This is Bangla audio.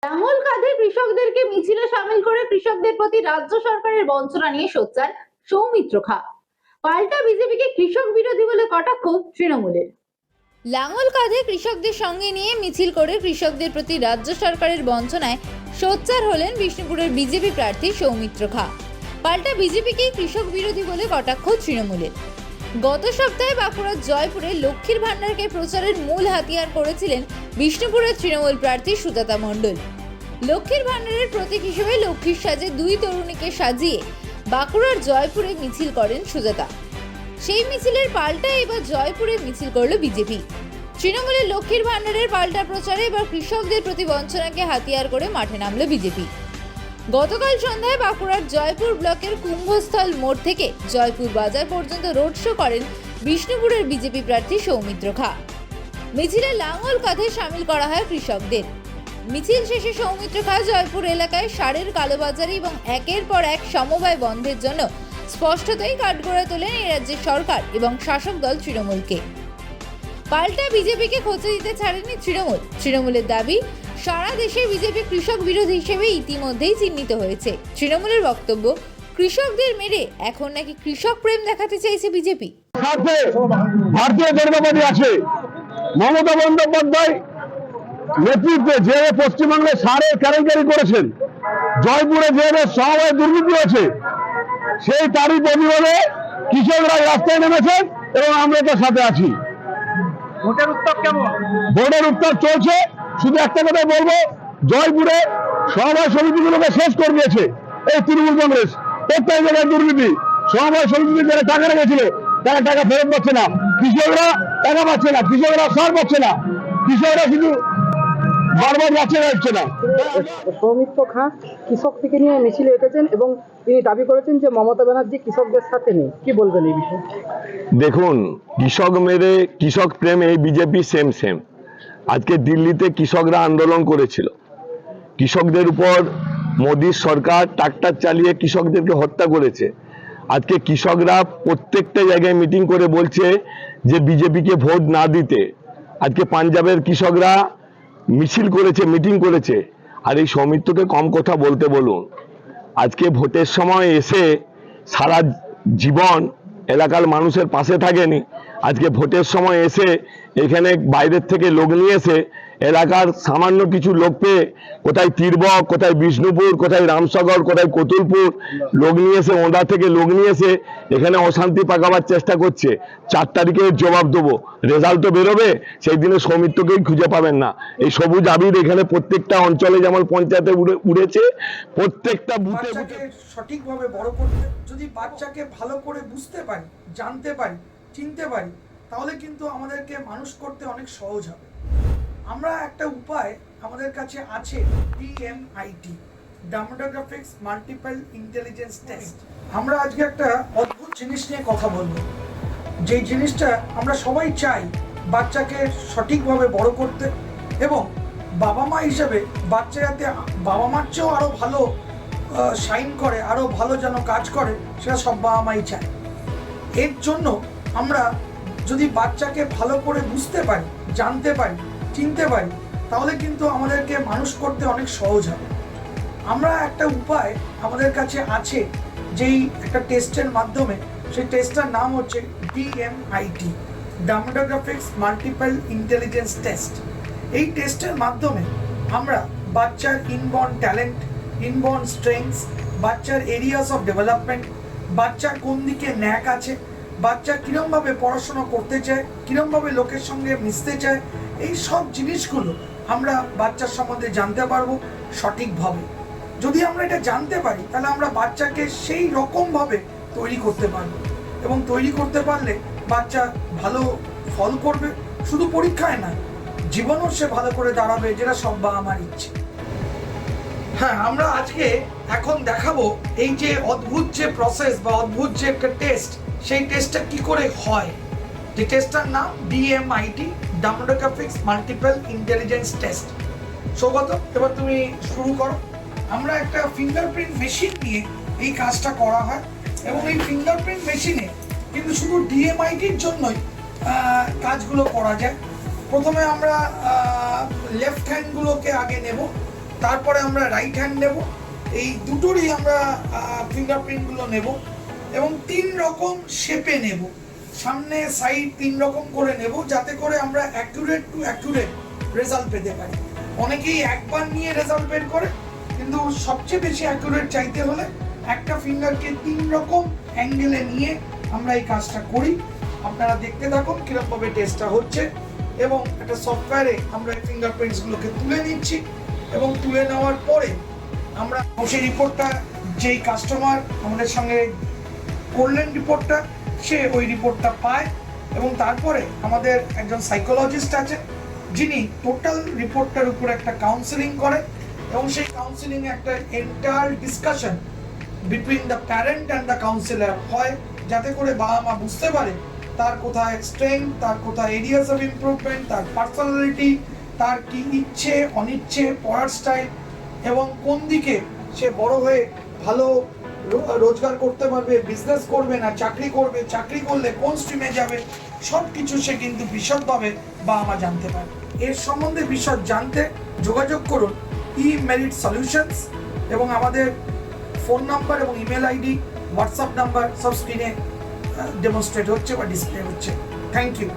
লাঙল কাঁধে কৃষকদেরকে মিছিলে সামিল করে কৃষকদের প্রতি রাজ্য সরকারের বঞ্চনা নিয়ে সোচ্চার সৌমিত্র খা। পাল্টা বিজেপিকে কৃষক বিরোধী বলে কটাক্ষ তৃণমূলের। লাঙল কাঁধে কৃষকদের সঙ্গে নিয়ে মিছিল করে কৃষকদের প্রতি রাজ্য সরকারের বঞ্চনায় সোচ্চার হলেন বিষ্ণুপুরের বিজেপি প্রার্থী সৌমিত্র খা। পাল্টা বিজেপিকেই কৃষক বিরোধী বলে কটাক্ষ তৃণমূলের। গত সপ্তাহে বাঁকুড়ার জয়পুরে লক্ষ্মীর ভান্ডারকে প্রচারের মূল হাতিয়ার করেছিলেন বিষ্ণুপুরের তৃণমূল প্রার্থী সুজাতা মণ্ডল। লক্ষ্মীর ভান্ডারের প্রতীক হিসেবে লক্ষ্মীর সাজে দুই তরুণীকে সাজিয়ে বাঁকুড়ার জয়পুরে মিছিল করেন সুজাতা। সেই মিছিলের পাল্টা এবার জয়পুরে মিছিল করল বিজেপি। তৃণমূলের লক্ষ্মীর ভান্ডারের পাল্টা প্রচারে এবার কৃষকদের প্রতি বঞ্চনাকে হাতিয়ার করে মাঠে নামল বিজেপি। গতকাল সন্ধ্যায় বাঁকুড়ার জয়পুর ব্লকের কুম্ভস্থল মোড় থেকে জয়পুর বাজার পর্যন্ত রোড শো করেন বিষ্ণুপুরের বিজেপি প্রার্থী সৌমিত্র খা। মিছিলে লাঙল কাঁধে সামিল করা হয় কৃষকদের। মিছিল শেষে সৌমিত্র খা জয়পুর এলাকায় সারের কালোবাজারি এবং একের পর এক সমবায় বন্ধের জন্য স্পষ্টতই কাঠগড়ায় তোলেন এই রাজ্যের সরকার এবং শাসক দল তৃণমূলকে। পাল্টা বিজেপিকে খোঁচা দিতে ছাড়েনি তৃণমূলের দাবি, সারা দেশে বিজেপি কৃষক বিরোধী হিসেবে ইতিমধ্যেই চিহ্নিত হয়েছে। তৃণমূলের বক্তব্য, কৃষকদের মেরে এখন নাকি কৃষক প্রেম দেখাতে চাইছে বিজেপি। ভারতীয় জনতা পার্টি আছে, মমতা বন্দ্যোপাধ্যায় নেতৃত্বে যে পশ্চিমবঙ্গে সারের কেলেঙ্কারি করেছেন, জয়পুরে যে সমবায় দুর্নীতি হয়েছে, সেই তারই প্রতিবাদে কৃষকরা রাস্তায় নেমেছেন এবং আমরা তার সাথে আছি। ভোটের উত্তাপ কেমন? ভোটের উত্তাপ চলছে। শুধু একটা কথা বলবো, জয়পুরে সমবায় সমিতিগুলোকে শেষ করে দিয়েছে এই তৃণমূল কংগ্রেস। প্রত্যেক জায়গায় দুর্নীতি। সমবায় সমিতিতে যারা টাকা রেখেছিল তারা টাকা ফেরত পাচ্ছে না, কৃষকরা টাকা পাচ্ছে না, কৃষকরা সার পাচ্ছে না, কৃষকরা শুধু বারবার যাচ্ছে যাচ্ছে না। সৌমিত্র খা কৃষক থেকে নিয়ে মিছিলে এসেছেন এবং তিনি দাবি করেছেন যে মমতা ব্যানার্জি কৃষকদের সাথে নেই। কি বলবেন এই বিষয়ে? দেখুন, কৃষক মেরে কৃষক প্রেম এই বিজেপি সেম। আজকে দিল্লিতে কৃষকরা আন্দোলন করেছিল, কৃষকদের উপর মোদীর সরকার ট্রাক্টর চালিয়ে কৃষকদেরকে হত্যা করেছে। আজকে কৃষকরা প্রত্যেকটা জায়গায় মিটিং করে বলছে যে বিজেপিকে ভোট না দিতে। আজকে পাঞ্জাবের কৃষকরা মিছিল করেছে, মিটিং করেছে। আর এই সৌমিত্রকে কম কথা বলতে বলুন। আজকে ভোটের সময় এসে সারা জীবন এলাকার মানুষের পাশে থাকেনি, আজকে ভোটের সময় এসে এখানে বাইরের থেকে লোক নিয়ে এসে এলাকার সামান্য কিছু লোক পেয়ে কোথায় তীরবক, কোথায় বিষ্ণুপুর, কোথায় রামসাগর, কোথায় কতুলপুর লোক নিয়ে এসে, ওঁদা থেকে লোক নিয়ে এসে এখানে অশান্তি পাকাবার চেষ্টা করছে। 4 তারিখে জবাব দেবো, রেজাল্ট তো বেরোবে, সেই দিনে সৌমিত্রকেই খুঁজে পাবেন না। এই সবুজ আবির এখানে প্রত্যেকটা অঞ্চলে যেমন পঞ্চায়েতে উড়েছে, প্রত্যেকটা বুথে সঠিকভাবে বড় করতে যদি বাচ্চাকে ভালো করে বুঝতে পারি, জানতে পারি, চিনতে পারি, তাহলে কিন্তু আমাদেরকে মানুষ করতে অনেক সহজ হবে। আমরা একটা উপায় আমাদের কাছে আছে, DMIT, demographics multiple intelligence test. আমরা আজকে একটা অদ্ভুত জিনিস নিয়ে কথা বলবো, যে জিনিসটা আমরা সবাই চাই বাচ্চাকে সঠিকভাবে বড় করতে, এবং বাবা মা হিসেবে বাচ্চা যাতে বাবা মার চেয়েও আরও ভালো শাইন করে, আরও ভালো যেন কাজ করে, সেটা সব বাবা মাই চায়। এর জন্য আমরা যদি বাচ্চাকে ভালো করে বুঝতে পারি, জানতে পারি, চিনতে পারি, তাহলে কিন্তু আমাদেরকে মানুষ করতে অনেক সহজ হবে। আমরা একটা উপায় আমাদের কাছে আছে, যেই একটা টেস্টের মাধ্যমে, সেই টেস্টটার নাম হচ্ছে DMIT, demographics multiple intelligence test. এই টেস্টের মাধ্যমে আমরা বাচ্চার ইনবর্ন ট্যালেন্ট, ইনবর্ন স্ট্রেংথস, বাচ্চার এরিয়াস অফ ডেভেলপমেন্ট, বাচ্চার কোন দিকে ন্যাক আছে, বাচ্চা কীরমভাবে পড়াশোনা করতে চায়, কীরমভাবে লোকের সঙ্গে মিশতে চায়, এই সব জিনিসগুলো আমরা বাচ্চার সম্বন্ধে জানতে পারবো সঠিকভাবে। যদি আমরা এটা জানতে পারি, তাহলে আমরা বাচ্চাকে সেই রকমভাবে তৈরি করতে পারবো, এবং তৈরি করতে পারলে বাচ্চা ভালো ফল করবে, শুধু পরীক্ষায় না, জীবনও সে ভালো করে দাঁড়াবে, যেটা সব বাবা মার ইচ্ছে। হ্যাঁ, আমরা আজকে এখন দেখাবো এই যে অদ্ভুত যে প্রসেস বা অদ্ভুত যে একটা টেস্ট, সেই টেস্টটা কি করে হয়। যে টেস্টটার নাম DMIT, demographics multiple intelligence test. Saugata, এবার তুমি শুরু করো। আমরা একটা ফিঙ্গারপ্রিন্ট মেশিন নিয়ে এই কাজটা করা হয়, এবং এই ফিঙ্গারপ্রিন্ট মেশিনে কিন্তু শুধু DMITর জন্যই কাজগুলো করা যায়। প্রথমে আমরা লেফট হ্যান্ডগুলোকে আগে নেব, তারপরে আমরা রাইট হ্যান্ড নেব, এই দুটোরই আমরা ফিঙ্গারপ্রিন্টগুলো নেব এবং 3 রকম শেপে নেব, সামনে সাইড 3 রকম করে নেব, যাতে করে আমরা অ্যাকুরেট টু অ্যাকুরেট রেজাল্ট পেতে পারি। অনেকেই একবার নিয়ে রেজাল্ট বের করে, কিন্তু সবচেয়ে বেশি অ্যাকুরেট চাইতে হলে একটা ফিঙ্গারকে 3 রকম অ্যাঙ্গেলে নিয়ে আমরা এই কাজটা করি। আপনারা দেখতে থাকুন কীরকমভাবে টেস্টটা হচ্ছে এবং একটা সফটওয়্যারে আমরা এই ফিঙ্গারপ্রিন্টসগুলোকে তুলে নিচ্ছি এবং তুলে নেওয়ার পরে আমরা সেই রিপোর্টটা যেই কাস্টমার আমাদের সঙ্গে করলেন রিপোর্টটা, সে ওই রিপোর্টটা পায় এবং তারপরে আমাদের একজন সাইকোলজিস্ট আছে যিনি টোটাল রিপোর্টটার উপর একটা কাউন্সেলিং করে এবং সেই কাউন্সেলিংয়ে একটা entire discussion between the parent and the councillor হয়, যাতে করে বাবা মা বুঝতে পারে তার কোথায় স্ট্রেংথ, তার কোথায় এরিয়াস অফ ইমপ্রুভমেন্ট, তার পার্সোনালিটি, তার কি ইচ্ছে অনিচ্ছে, পড়ার স্টাইল এবং কোন দিকে সে বড় হয়ে ভালো রোজগার করতে পারবে, বিজনেস করবে না চাকরি করবে, চাকরি করলে কোন স্ট্রিমে যাবে, সব কিছু সে কিন্তু বিশদভাবে বাবা মা জানতে পারে। এর সম্বন্ধে বিশদ জানতে যোগাযোগ করুন ই-মেরিট সলিউশনস এবং আমাদের ফোন নাম্বার এবং ইমেল আইডি, হোয়াটসঅ্যাপ নাম্বার সব স্ক্রিনে ডেমনস্ট্রেট হচ্ছে বা ডিসপ্লে হচ্ছে। Thank you.